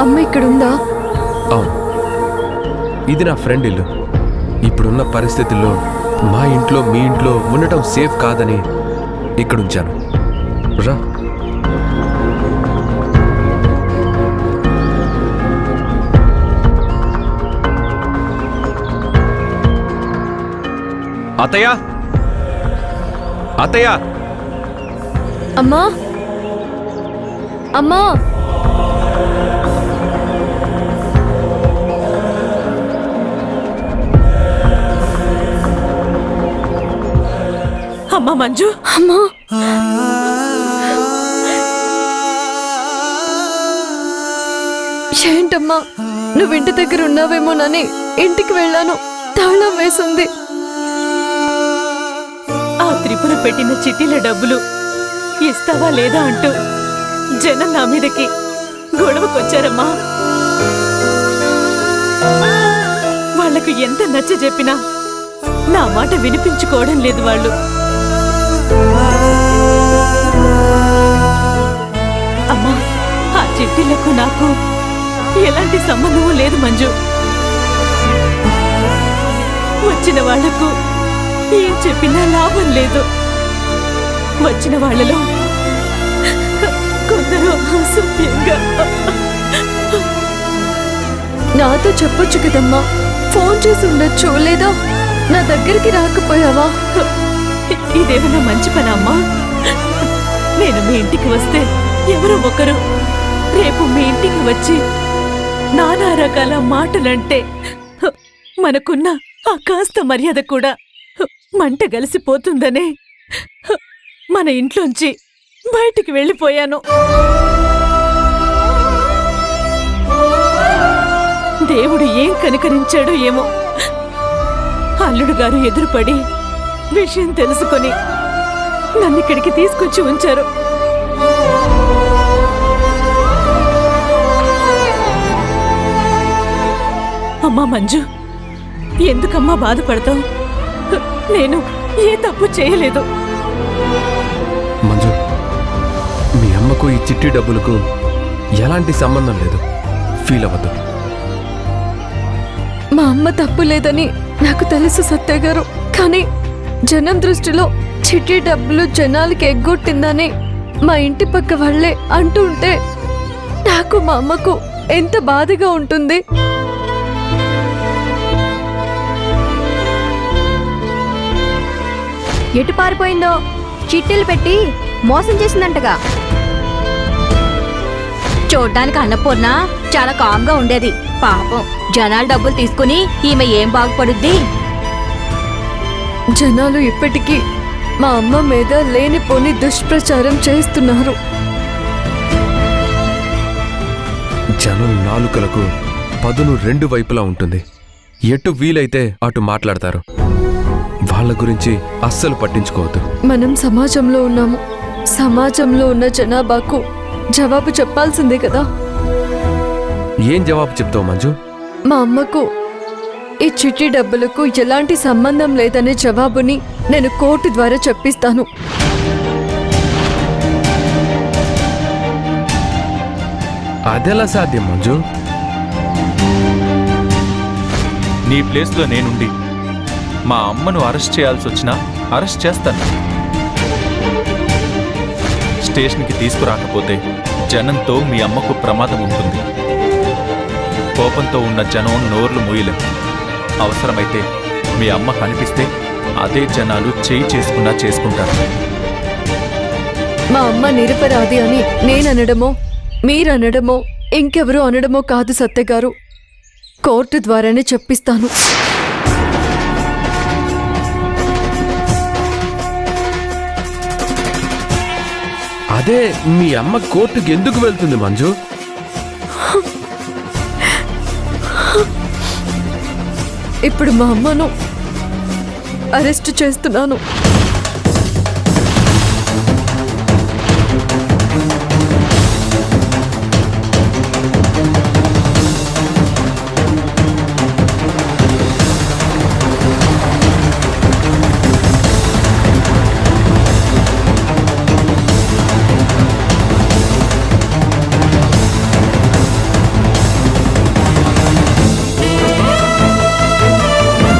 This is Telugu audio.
అమ్మ ఇక్కడుందా? అవును, ఇది నా ఫ్రెండ్ ఇల్లు. ఇప్పుడున్న పరిస్థితుల్లో మా ఇంట్లో మీ ఇంట్లో ఉండటం సేఫ్ కాదని ఇక్కడ ఉంచాను. రా. అత్తయ్య, అత్తయ్య. అమ్మా, అమ్మా. అమ్మా మంజు, అమ్మా. ఏంటమ్మా, నువ్వు ఇంటి దగ్గర ఉన్నావేమోనని ఇంటికి వెళ్ళాను. తాళం వేసింది. ఆ త్రిపుర పెట్టిన చిట్టీల డబ్బులు ఇస్తావా లేదా అంటూ జనం నా మీదకి గొడవకొచ్చారమ్మా. వాళ్లకు ఎంత నచ్చ చెప్పినా నా మాట వినిపించుకోవడం లేదు వాళ్ళు. అమ్మా, ఆ చిట్టీలకు నాకు ఎలాంటి సంబంధము లేదు మంజు. వచ్చిన వాళ్లకు ఏం చెప్పినా లాభం లేదు. వచ్చిన వాళ్లలో కొందరు అసభ్యంగా. నాతో చెప్పొచ్చు కదమ్మా, ఫోన్ చేసి ఉండొచ్చు, లేదా నా దగ్గరికి రాకపోయావా? ఇదేమన్నా మంచి పని అమ్మా? నేను మీ ఇంటికి వస్తే ఎవరో ఒకరు రేపు మీ ఇంటికి వచ్చి నానా రకాల మాటలంటే మనకున్న ఆ కాస్త మర్యాద కూడా మంట గలిసిపోతుందనే మన ఇంట్లోంచి బయటికి వెళ్ళిపోయాను. దేవుడు ఏం కనికరించాడో ఏమో, అల్లుడు గారు ఎదురుపడి విషయం తెలుసుకొని నన్ను ఇక్కడికి తీసుకొచ్చి ఉంచారు. అమ్మా మంజు, ఎందుకమ్మా బాధపడతావు? నేను ఏ తప్పు చేయలేదు. మంజు, మీ అమ్మకు ఈ చిట్టి డబ్బులకు ఎలాంటి సంబంధం లేదు. ఫీల్ అవ్వద్దు. మా అమ్మ తప్పు లేదని నాకు తెలుసు సత్య గారు. కానీ జనం దృష్టిలో చిట్టి డబ్బులు జనాలకి ఎగ్గొట్టిందని మా ఇంటి పక్క వాళ్లే అంటూ ఉంటే నాకు మా అమ్మకు ఎంత బాధగా ఉంటుంది. ఎటు పారిపోయిందో? చిట్టీలు పెట్టి మోసం చేసిందంటగా. చూడ్డానికి అన్నపూర్ణ చాలా కామ్గా ఉండేది. పాపం జనాల డబ్బులు తీసుకుని ఈమె ఏం బాగుపడుద్ది? జనాలు ఇప్పటికీ మా అమ్మ మీద లేనిపోని దుష్ప్రచారం చేస్తున్నారు. జనం నాలుకలకు పదును రెండు వైపులా ఉంటుంది. ఎటు వీలైతే అటు మాట్లాడతారు. వాళ్ళ గురించి అస్సలు పట్టించుకోవద్దు. మనం సమాజంలో ఉన్నాము. సమాజంలో ఉన్న జనాభాకు జవాబు చెప్పాల్సిందే కదా. ఏం జవాబు చెప్తావు మంజు? మా అమ్మకు ఈ చిట్టి డబ్బులకు ఎలాంటి సంబంధం లేదనే జవాబుని నేను కోర్టు ద్వారా చెప్పిస్తాను. అదెలా సాధ్యం మంజు? నీ ప్లేస్లో నేనుండి మా అమ్మను అరెస్ట్ చేయాల్సి వచ్చినా అరెస్ట్ చేస్తాను. స్టేషన్కి తీసుకురాకపోతే జనంతో మీ అమ్మకు ప్రమాదం ఉంటుంది. కోపంతో ఉన్న జనం నోర్లు మూయలేం. అవసరమైతే మీ అమ్మ కనిపిస్తే అదే జనాలు చేయి చేసుకున్నా చేసుకుంటారు. మా అమ్మ నిరపరాధి అని నేననడమో మీరనడమో ఇంకెవరూ అనడమో కాదు సత్య గారు. కోర్టు ద్వారానే చెప్పిస్తాను. అదే మీ అమ్మ కోర్టుకి ఎందుకు వెళ్తుంది మంజు? ఇప్పుడు మా అమ్మను అరెస్ట్ చేస్తున్నాను.